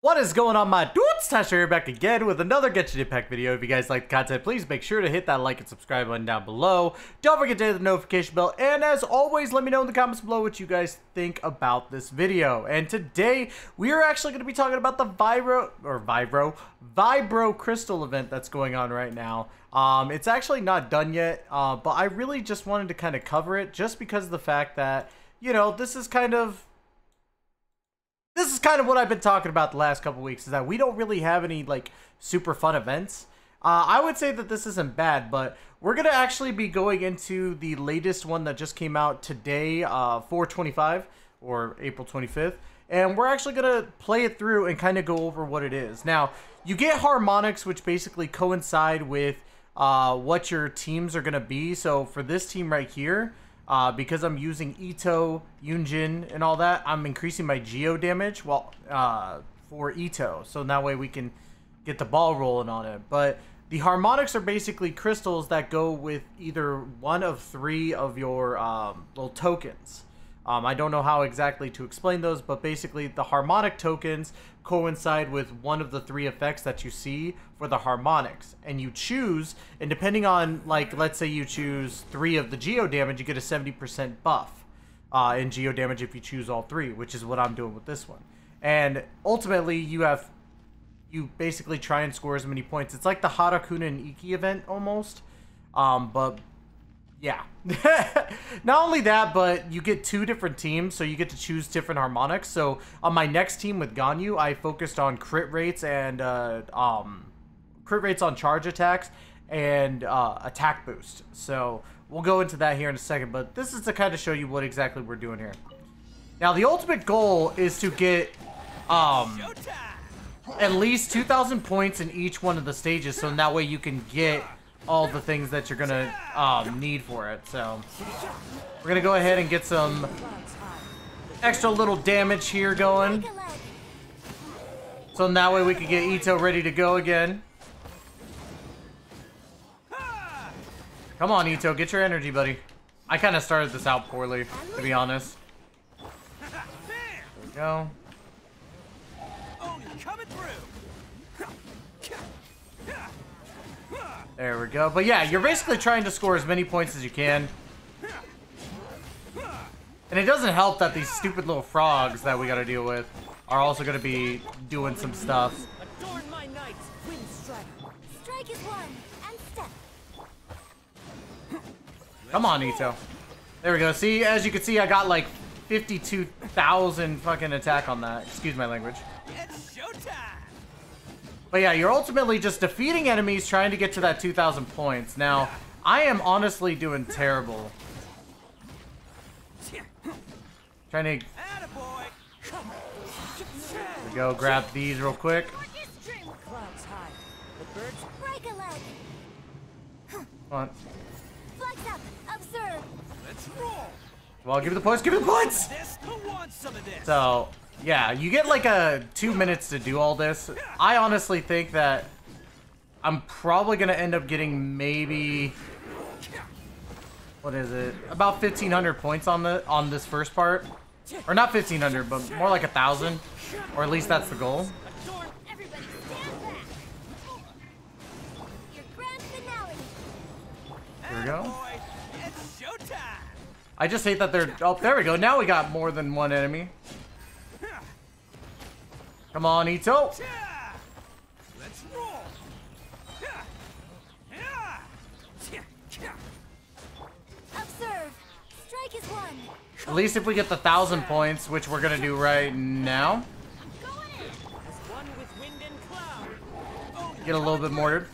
What is going on, my dudes? Tystra here, back again with another Genshin Impact video. If you guys like the content, please make sure to hit that like and subscribe button down below. Don't forget to hit the notification bell, and as always, let me know in the comments below what you guys think about this video. And today, we are actually going to be talking about the Vibro Crystal event that's going on right now. It's actually not done yet, but I really just wanted to kind of cover it just because of the fact that, you know, this is kind of what I've been talking about the last couple weeks, is that we don't really have any, like, super fun events. I would say that this isn't bad, but we're going to actually be going into the latest one that just came out today, 4/25, or April 25th. And we're actually going to play it through and kind of go over what it is. Now, you get harmonics, which basically coincide with what your teams are going to be. So, for this team right here, because I'm using Ito, Yunjin, and all that, I'm increasing my Geo damage for Ito. So that way we can get the ball rolling on it. But the harmonics are basically crystals that go with either one of three of your little tokens. I don't know how exactly to explain those, but basically the harmonic tokens coincide with one of the three effects that you see for the harmonics. And you choose, and depending on, like, let's say you choose 3 of the Geo damage, you get a 70% buff in Geo damage if you choose all 3, which is what I'm doing with this one. And ultimately, you basically try and score as many points. It's like the Harakuna and Iki event almost, but yeah. Not only that, but you get 2 different teams, so you get to choose different harmonics. So on my next team with Ganyu, I focused on crit rates and crit rates on charge attacks and attack boost. So we'll go into that here in a second, but this is to kind of show you what exactly we're doing here. Now the ultimate goal is to get at least 2,000 points in each one of the stages, so that way you can get all the things that you're gonna need for it. So we're gonna go ahead and get some extra little damage here going, so in that way we can get Ito ready to go again. Come on, Ito, get your energy, buddy. I kind of started this out poorly, to be honest. There we go. There we go. But yeah, you're basically trying to score as many points as you can. And it doesn't help that these stupid little frogs that we gotta deal with are also gonna be doing some stuff. Come on, Ito. There we go. See, as you can see, I got like 52,000 fucking attack on that. Excuse my language. It's showtime. But yeah, you're ultimately just defeating enemies trying to get to that 2,000 points. Now, I am honestly doing terrible. Trying to... There we go, grab these real quick. Come on. Well, give me the points, give me the points! So... yeah, you get like 2 minutes to do all this. I honestly think that I'm probably gonna end up getting maybe, what is it? About 1,500 points on this first part, or not 1,500, but more like 1,000, or at least that's the goal. There we go. I just hate that they're. Oh, there we go. Now we got more than one enemy. Come on, Ito. Let's roll. Observe. Strike is one. At least if we get the 1,000 points, which we're gonna do right now. Get a little bit mortared.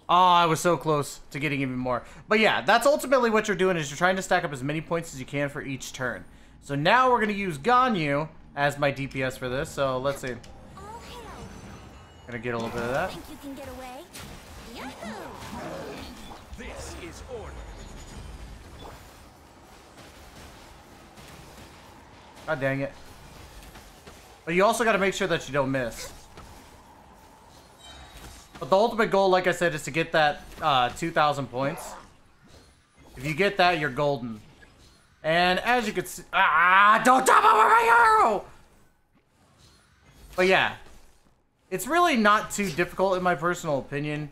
Oh, I was so close to getting even more. But yeah, that's ultimately what you're doing, is you're trying to stack up as many points as you can for each turn. So now we're going to use Ganyu as my DPS for this. So let's see. Gonna get a little bit of that. Think you can get away? This is order. God dang it. But you also got to make sure that you don't miss. But the ultimate goal, like I said, is to get that 2,000 points. If If you get that, you're golden. And as you can see... Don't jump over my arrow! But yeah. It's really not too difficult in my personal opinion.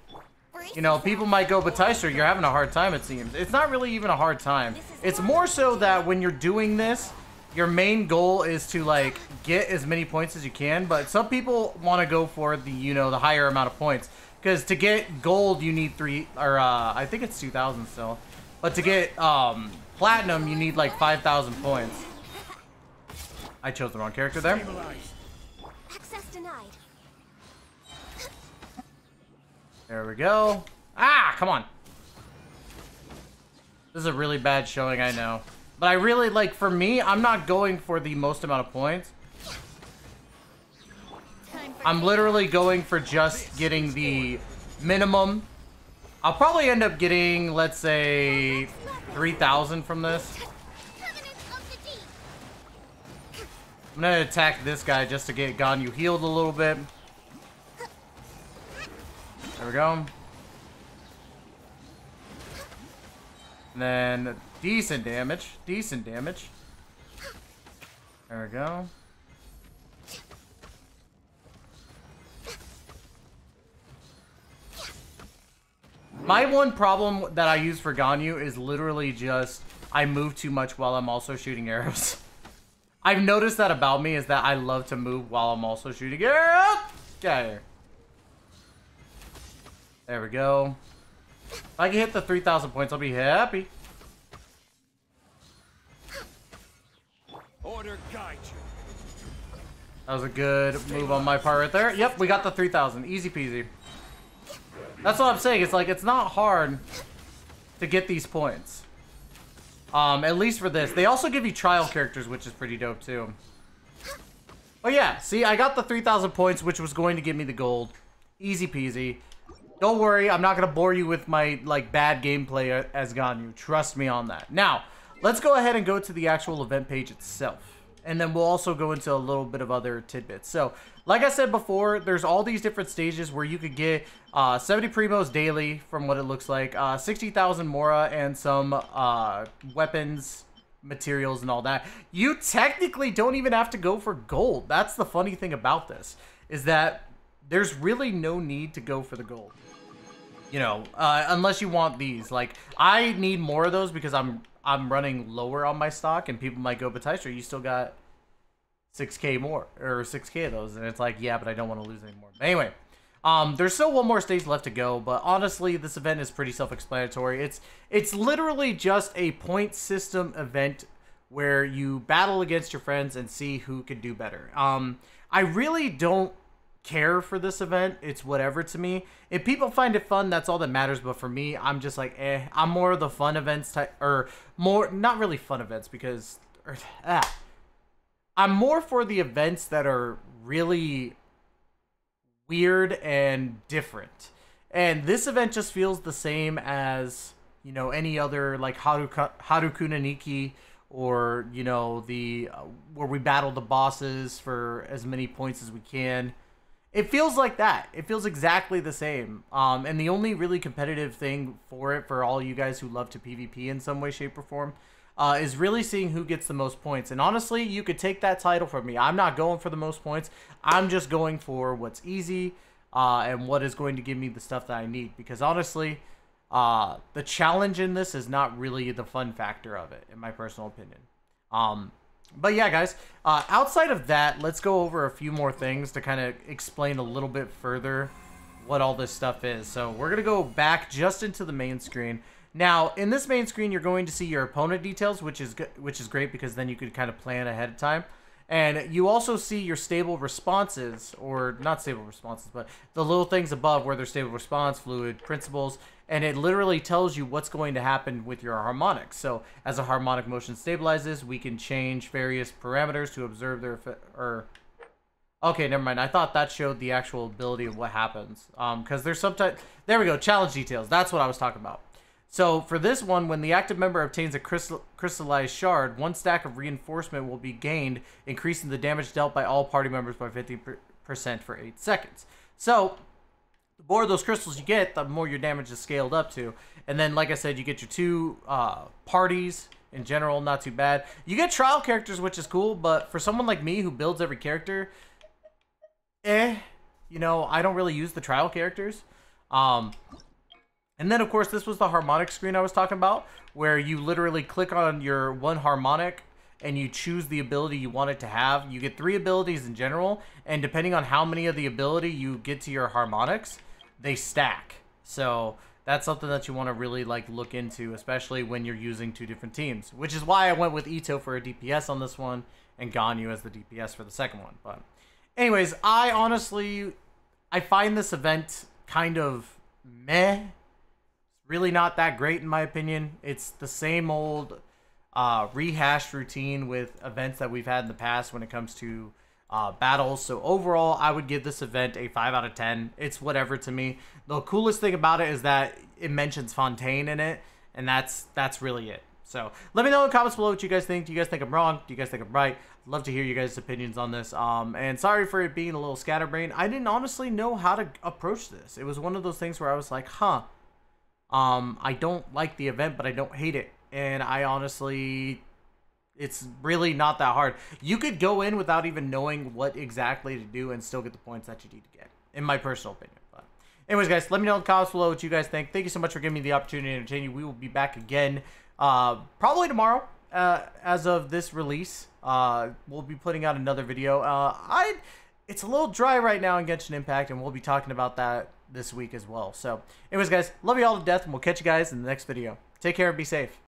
You know, people might go, but Tystra, you're having a hard time, it seems. It's not really even a hard time. It's more so that when you're doing this, your main goal is to, like, get as many points as you can. But some people want to go for the, you know, the higher amount of points. Because to get gold, you need I think it's 2,000 still. But to get platinum, you need, like, 5,000 points. I chose the wrong character there. Access denied. There we go. Ah, come on. This is a really bad showing, I know. But I really, like, for me, I'm not going for the most amount of points. I'm literally going for just getting the minimum. I'll probably end up getting, let's say, 3,000 from this. I'm gonna attack this guy just to get Ganyu healed a little bit. There we go. And then decent damage. Decent damage. There we go. My one problem that I use for Ganyu is literally just I move too much while I'm also shooting arrows. I've noticed that about me is that I love to move while I'm also shooting arrows. Get out of here. There we go. If I can hit the 3,000 points, I'll be happy. Order guide you. That was a good move on my part right there. Yep, we got the 3,000. Easy peasy. That's what I'm saying. It's like, it's not hard to get these points. At least for this. They also give you trial characters, which is pretty dope too. But yeah, see, I got the 3,000 points, which was going to give me the gold. Easy peasy. Don't worry, I'm not going to bore you with my, like, bad gameplay as Ganyu. Trust me on that. Now, let's go ahead and go to the actual event page itself. And then we'll also go into a little bit of other tidbits. So, like I said before, there's all these different stages where you could get 70 primos daily, from what it looks like, 60,000 Mora, and some weapons, materials, and all that. You technically don't even have to go for gold. That's the funny thing about this, is that there's really no need to go for the gold. You know, unless you want these. Like, I need more of those because I'm running lower on my stock, and people might go, but Tystra, you still got 6k more, or 6k of those, and it's like, yeah, but I don't want to lose any more. But anyway, there's still one more stage left to go, but honestly, this event is pretty self-explanatory. It's literally just a point system event where you battle against your friends and see who can do better. I really don't care for this event. It's whatever to me. If people find it fun, that's all that matters. But for me, I'm just like, I'm more of the fun events type, or more, not really fun events, because I'm more for the events that are really weird and different. And this event just feels the same as, you know, any other, like Harukuna Nikki, or, you know, the where we battle the bosses for as many points as we can. It feels like that. It feels exactly the same. And the only really competitive thing for it, for all you guys who love to PvP in some way, shape, or form, is really seeing who gets the most points. And honestly, you could take that title from me. I'm not going for the most points. I'm just going for what's easy and what is going to give me the stuff that I need. Because honestly, the challenge in this is not really the fun factor of it, in my personal opinion. But yeah, guys, outside of that, let's go over a few more things to kind of explain a little bit further what all this stuff is. So we're going to go back just into the main screen. Now, in this main screen, you're going to see your opponent details, which is great because then you could kind of plan ahead of time. And you also see your stable responses, or not stable responses, but the little things above where there's stable response, fluid, principles, and it literally tells you what's going to happen with your harmonics. So as a harmonic motion stabilizes, we can change various parameters to observe their effect, or... Okay, never mind. I thought that showed the actual ability of what happens. Because there's sometimes... There we go, challenge details. That's what I was talking about. So for this one, when the active member obtains a crystallized shard, one stack of reinforcement will be gained, increasing the damage dealt by all party members by 50% for 8 seconds. So The more of those crystals you get, the more your damage is scaled up to. And then, like I said, you get your 2 parties. In general, not too bad. You get trial characters, which is cool, but for someone like me who builds every character, you know, I don't really use the trial characters. And then, of course, this was the harmonic screen I was talking about, where you literally click on your one harmonic and you choose the ability you want it to have. You get 3 abilities in general, and depending on how many of the ability you get to your harmonics, they stack. So that's something that you want to really like look into, especially when you're using 2 different teams, which is why I went with Ito for a DPS on this one and Ganyu as the DPS for the second one. But anyways, I find this event kind of meh. It's really not that great in my opinion. It's the same old rehashed routine with events that we've had in the past when it comes to battles. So overall, I would give this event a 5 out of 10. It's whatever to me. The coolest thing about it is that it mentions Fontaine in it, and that's really it. So let me know in the comments below what you guys think. Do you guys think I'm wrong? Do you guys think I'm right? I'd love to hear you guys' opinions on this. And sorry for it being a little scatterbrained. I didn't honestly know how to approach this. It was one of those things where I was like, I don't like the event, but I don't hate it. And I honestly, it's really not that hard. You could go in without even knowing what exactly to do and still get the points that you need to get, in my personal opinion. But anyways, guys, let me know in the comments below what you guys think. Thank you so much for giving me the opportunity to entertain you. We will be back again probably tomorrow as of this release. We'll be putting out another video. It's a little dry right now in Genshin Impact, and we'll be talking about that this week as well. So anyways, guys, love you all to death, and we'll catch you guys in the next video. Take care and be safe.